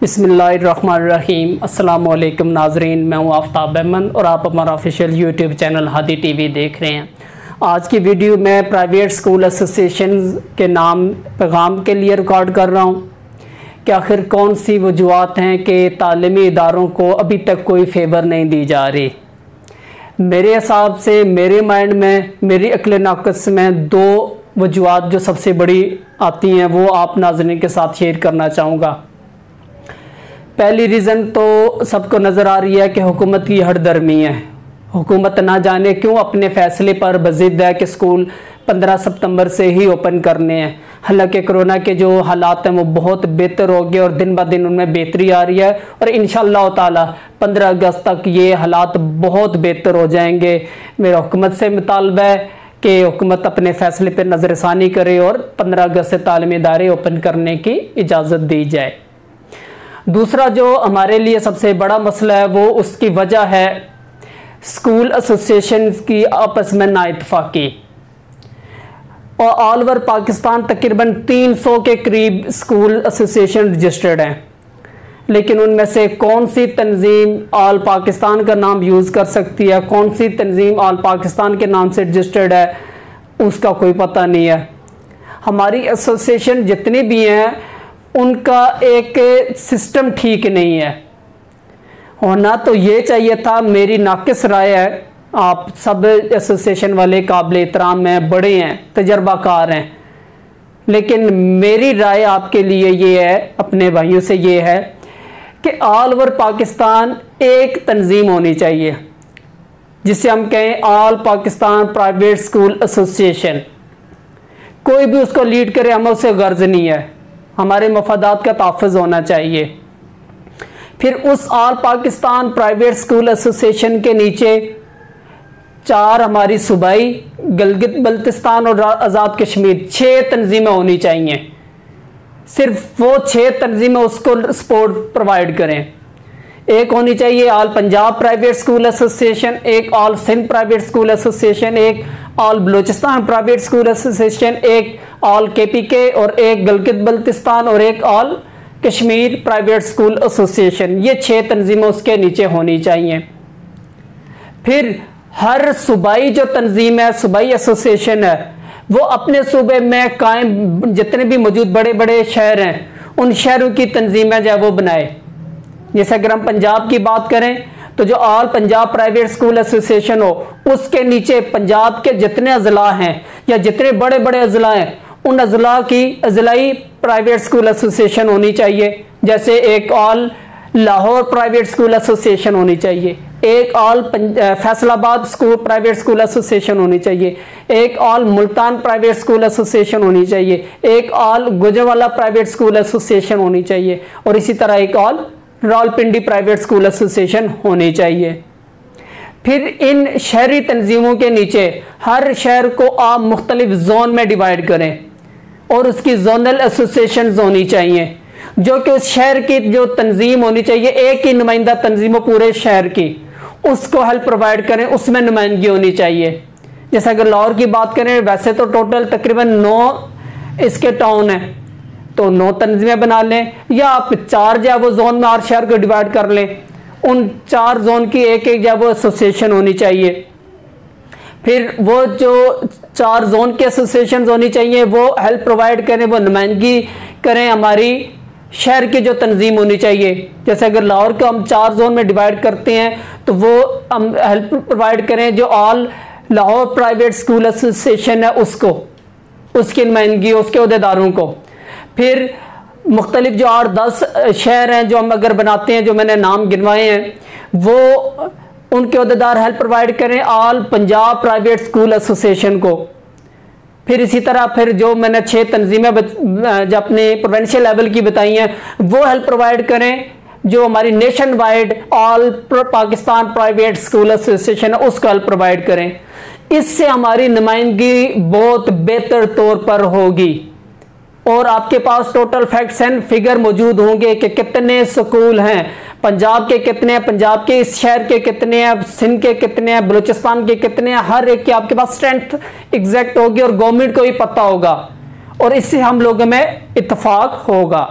बिस्मिल्लाहिर्रहमानिर्रहीम। अस्सलामुअलैकुम नाजरीन, मैं हूँ आफ्ताब अहमद और आप हमारा official YouTube channel Hadi TV देख रहे हैं। आज की वीडियो मैं प्राइवेट स्कूल एसोसिएशन के नाम पैगाम के लिए रिकॉर्ड कर रहा हूँ कि आखिर कौन सी वजूहत हैं कि तालीमी इदारों को अभी तक कोई फेवर नहीं दी जा रही। मेरे हिसाब से मेरे माइंड में, मेरी अक्ल नाकस में दो वजूहत जो सबसे बड़ी आती हैं वो आप नाज़रीन के साथ शेयर करना चाहूँगा। पहली रीज़न तो सबको नज़र आ रही है कि हुकूमत की हरदर्मी है। हुकूमत ना जाने क्यों अपने फ़ैसले पर बज़िद है कि स्कूल 15 सितंबर से ही ओपन करने हैं। हालांकि कोरोना के जो हालात हैं वो बहुत बेहतर हो गए और दिन ब दिन उनमें बेहतरी आ रही है और इंशाअल्लाह ताला 15 अगस्त तक ये हालात बहुत बेहतर हो जाएंगे। मेरा हुकूमत से मुतालबा है कि हुकूमत अपने फ़ैसले पर नज़रसानी करे और 15 अगस्त से तालीमी इदारे ओपन करने की इजाज़त दी जाए। दूसरा जो हमारे लिए सबसे बड़ा मसला है वो उसकी वजह है स्कूल एसोसिएशन की आपस में नाइतफाकी। और ऑल ओवर पाकिस्तान तकरीबन 300 के करीब स्कूल एसोसिएशन रजिस्टर्ड हैं, लेकिन उनमें से कौन सी तंजीम ऑल पाकिस्तान का नाम यूज़ कर सकती है, कौन सी तंजीम ऑल पाकिस्तान के नाम से रजिस्टर्ड है, उसका कोई पता नहीं है। हमारी एसोसिएशन जितनी भी हैं उनका एक सिस्टम ठीक नहीं है। होना तो ये चाहिए था, मेरी नाकिस राय है। आप सब एसोसिएशन वाले काबिल एहतराम हैं, बड़े हैं, तजर्बाकार हैं, लेकिन मेरी राय आपके लिए ये है, अपने भाइयों से ये है कि ऑल ओवर पाकिस्तान एक तंजीम होनी चाहिए जिसे हम कहें all Pakistan private school association. कोई भी उसको लीड करे, हमें उससे गर्ज नहीं है, हमारे मफादात का तहफ़्फ़ुज़ होना चाहिए। फिर उस all Pakistan private school association के नीचे 4 हमारी सूबाई, गिलगित बल्तिस्तान और आज़ाद कश्मीर 6 तंजीमें होनी चाहिए। सिर्फ वो 6 तंजीमें उसको सपोर्ट प्रोवाइड करें। एक होनी चाहिए all Punjab private school association, एक all Sindh private school association, एक all Balochistan private school association, एक ऑल केपीके और एक गिलगित बल्तिस्तान और एक all Kashmir private school association. ये 6 तंजीमें उसके नीचे होनी चाहिए। फिर हर सूबाई जो तंजीम है, सूबाई एसोसिएशन है, वो अपने सूबे में कायम जितने भी मौजूद बड़े बड़े शहर हैं उन शहरों की तंजीमें जो है वो बनाए। जैसे अगर हम पंजाब की बात करें तो जो all Punjab private school association हो उसके नीचे पंजाब के जितने अजला हैं या जितने बड़े बड़े अजला हैं उन अजला की अजलाई प्राइवेट स्कूल एसोसिएशन होनी चाहिए। जैसे एक all Lahore private school association होनी चाहिए, एक all Faisalabad school private school association होनी चाहिए, एक all Multan private school association होनी चाहिए, एक all Gujranwala private school association होनी चाहिए और इसी तरह एक all Rawalpindi private school association होनी चाहिए। फिर इन शहरी तंजीमों के नीचे हर शहर को आप मुख्तलिफ जोन में डिवाइड करें और उसकी जोनल एसोसिएशन होनी चाहिए, जो कि उस शहर की जो तंजीम होनी चाहिए, एक ही नुमाइंदा तंजीम हो पूरे शहर की, उसको हेल्प प्रोवाइड करें, उसमें नुमाइंदगी होनी चाहिए। जैसे अगर लाहौर की बात करें, वैसे तो टोटल तकरीबन 9 इसके टाउन हैं, तो 9 तंजीमें बना लें या आप 4 जो है वो जोन में हर शहर को डिवाइड कर लें, उन 4 जोन की एक एक जो है वो एसोसिएशन होनी चाहिए। फिर वो जो 4 जोन की एसोसिएशन होनी चाहिए वो हेल्प प्रोवाइड करें, वो नुमाइंदगी करें हमारी शहर की जो तंजीम होनी चाहिए। जैसे अगर लाहौर को हम 4 जोन में डिवाइड करते हैं तो वो हम हेल्प प्रोवाइड करें जो all Lahore private school association है उसको, उसकी नुमाइंदगी, उसके अहदेदारों को। फिर मुख्तलिफ जो 8-10 शहर हैं जो हम अगर बनाते हैं, जो मैंने नाम गिनवाए हैं, वो उनके अहदेदार हेल्प प्रोवाइड करें all Punjab private school association को। फिर इसी तरह फिर जो मैंने 6 तंजीमें जो अपने प्रोविंशियल लेवल की बताई हैं वो हेल्प प्रोवाइड करें, जो हमारी nation wide all Pakistan private school association है उसको हेल्प प्रोवाइड करें। इससे हमारी नुमाइंदगी बहुत बेहतर तौर पर होगी और आपके पास टोटल फैक्ट्स एंड फिगर मौजूद होंगे कि कितने स्कूल हैं, पंजाब के कितने हैं, पंजाब के इस शहर के कितने हैं, सिंध के कितने हैं, बलूचिस्तान के कितने हैं, हर एक की आपके पास स्ट्रेंथ एग्जैक्ट होगी और गवर्नमेंट को भी पता होगा और इससे हम लोगों में इत्तेफाक होगा।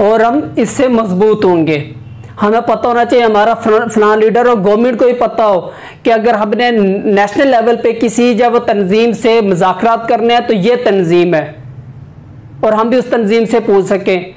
और हम इससे मजबूत होंगे। हमें पता होना चाहिए, हमारा फलां लीडर और गवर्नमेंट को भी पता हो कि अगर हमने नेशनल लेवल पे किसी जब तंजीम से मुज़ाकरात करने हैं तो ये तंजीम है, और हम भी उस तंजीम से पूछ सकें।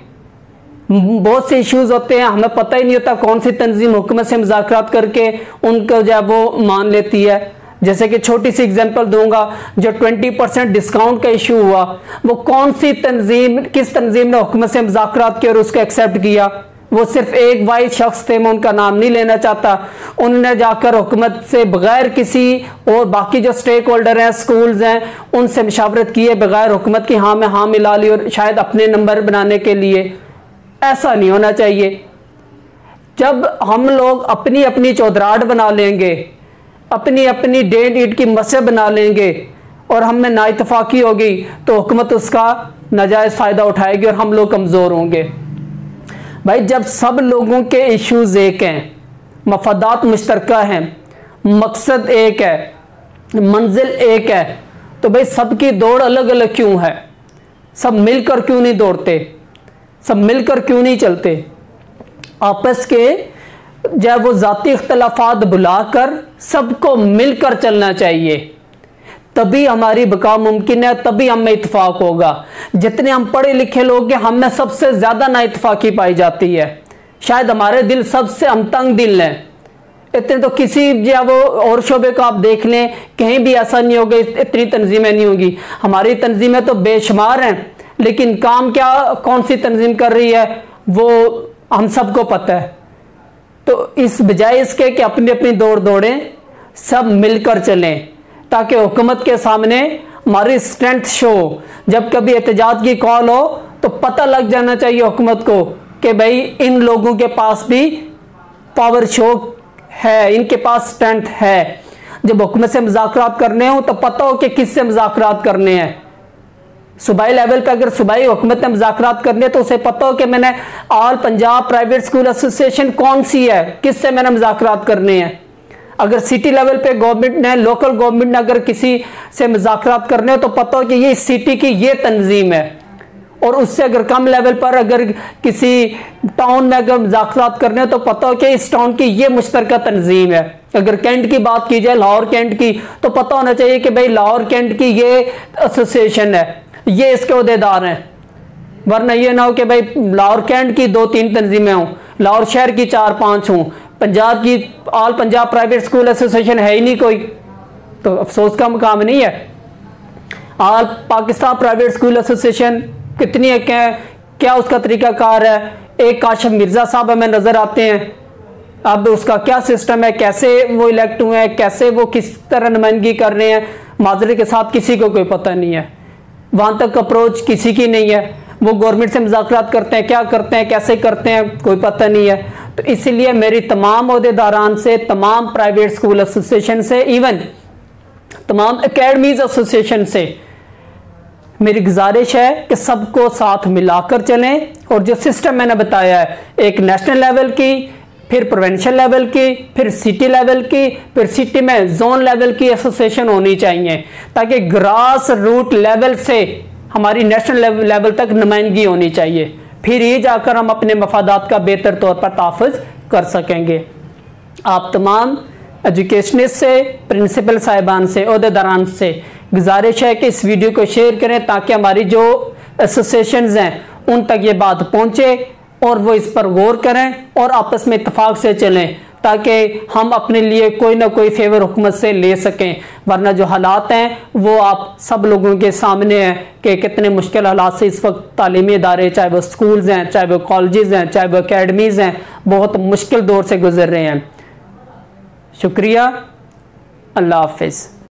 बहुत से इश्यूज होते हैं, हमें पता ही नहीं होता कौन सी तंजीम हुकूमत से मुज़ाकरात करके उनको जो है वो मान लेती है। जैसे कि छोटी सी एग्जांपल दूंगा, जो 20% डिस्काउंट का इशू हुआ, वो कौन सी तंजीम, किस तंजीम ने हुकूमत से मुज़ाकरात किया और उसको एक्सेप्ट किया? वो सिर्फ एक वाहिद शख्स थे, मैं उनका नाम नहीं लेना चाहता। उन्होंने जाकर हुकूमत से बगैर किसी और बाकी जो स्टेक होल्डर हैं, स्कूल्स हैं, उनसे मशावरत किए बगैर हुकूमत की हाँ में हाँ मिला ली, और शायद अपने नंबर बनाने के लिए। ऐसा नहीं होना चाहिए। जब हम लोग अपनी अपनी चौधराहट बना लेंगे, अपनी अपनी डेढ़ ईंट की मस्जिद बना लेंगे और हम में नाइतफाकी होगी, तो हुकूमत उसका नाजायज़ फ़ायदा उठाएगी और हम लोग कमज़ोर होंगे। भाई जब सब लोगों के इश्यूज एक हैं, मफादात मुश्तरका हैं, मकसद एक है, मंजिल एक है, तो भाई सबकी दौड़ अलग अलग क्यों है? सब मिलकर क्यों नहीं दौड़ते? सब मिलकर क्यों नहीं चलते? आपस के जब वो ज़ाती इख्तलाफात बुलाकर सबको मिलकर चलना चाहिए, तभी हमारी बका मुमकिन है, तभी हम में इत्तेफाक होगा। जितने हम पढ़े लिखे लोग हैं, हम में सबसे ज़्यादा ना इत्तेफाकी पाई जाती है। शायद हमारे दिल सबसे हम तंग दिल हैं। इतने तो किसी जो वो और शोबे को आप देख लें, कहीं भी ऐसा नहीं होगा, इतनी तंजीमें नहीं होंगी। हमारी तंजीमें तो बेशुमार हैं, लेकिन काम क्या कौन सी तंजीम कर रही है वो हम सबको पता है। तो इस बजाय इसके कि अपनी अपनी दौड़ दौड़ें, सब मिलकर चलें, ताकि हुकूमत के सामने हमारी स्ट्रेंथ शो। जब कभी एहतजाज की कॉल हो तो पता लग जाना चाहिए हुकूमत को कि भाई इन लोगों के पास भी पावर शो है, इनके पास स्ट्रेंथ है। जब हुकूमत से मुज़ाकरात करने हो तो पता हो कि किससे मुज़ाकरात करने हैं। सूबाई लेवल पे अगर सूबाई हुकूमत ने मुज़ाकरात करने तो उसे पता हो कि मैंने all Punjab private school association कौन सी है, किससे मैंने मुज़ाकरात करने हैं। अगर सिटी लेवल पे गवर्नमेंट ने, लोकल गवर्नमेंट ने अगर किसी से मुज़ाकरात करने हो तो पता हो कि ये इस सिटी की ये तंजीम है। और उससे अगर कम लेवल पर अगर किसी टाउन में अगर मुज़ाकरात करने हो तो पता हो कि इस टाउन की ये मुश्तरका तंजीम है। अगर कैंट की बात की जाए, लाहौर कैंट की, तो पता होना चाहिए कि भाई लाहौर कैंट की ये एसोसिएशन है, ये इसके अहदेदार हैं। वरना ये ना हो कि भाई लाहौर कैंट की 2-3 तंजीमें हों, लाहौर शहर की 4-5 हों, पंजाब की all Punjab private school association है ही नहीं कोई, तो अफसोस का मुकाम नहीं है। All Pakistan private school association कितनी है, क्या उसका तरीकाकार है? एक काशिफ मिर्जा साहब हमें नजर आते हैं, अब उसका क्या सिस्टम है, कैसे वो इलेक्ट हुए हैं, कैसे वो किस तरह नुमाइंदगी कर रहे हैं, माजरे के साथ किसी को कोई पता नहीं है। वहां तक अप्रोच किसी की नहीं है। वो गवर्नमेंट से मुज़ाकरात करते हैं, क्या करते हैं, कैसे करते हैं, कोई पता नहीं है। तो इसीलिए मेरी तमाम ओहदेदारान से, तमाम प्राइवेट स्कूल एसोसिएशन से, इवन तमाम एकेडमीज एसोसिएशन से मेरी गुजारिश है कि सबको साथ मिलाकर चलें। और जो सिस्टम मैंने बताया है, एक नेशनल लेवल की, फिर प्रोविंशियल लेवल की, फिर सिटी लेवल की, फिर सिटी में जोन लेवल की एसोसिएशन होनी चाहिए, ताकि ग्रास रूट लेवल से हमारी नेशनल लेवल तक नुमाइंदगी होनी चाहिए। फिर ये जाकर हम अपने मफादात का बेहतर तौर पर तहफ़्फ़ुज़ कर सकेंगे। आप तमाम एजुकेशनिस्ट से, प्रिंसिपल साहिबान से, ओहदेदारान से गुजारिश है कि इस वीडियो को शेयर करें, ताकि हमारी जो एसोसिएशंस हैं उन तक ये बात पहुँचे और वो इस पर गौर करें और आपस में इत्तफाक से चलें, ताकि हम अपने लिए कोई ना कोई फेवर हुकूमत से ले सकें। वरना जो हालात हैं वो आप सब लोगों के सामने हैं कि कितने मुश्किल हालात से इस वक्त तालीमी इदारे, चाहे वो स्कूल्स हैं, चाहे वो कॉलेजेस हैं, चाहे वो अकेडमीज़ हैं, बहुत मुश्किल दौर से गुजर रहे हैं। शुक्रिया, अल्लाह हाफिज़।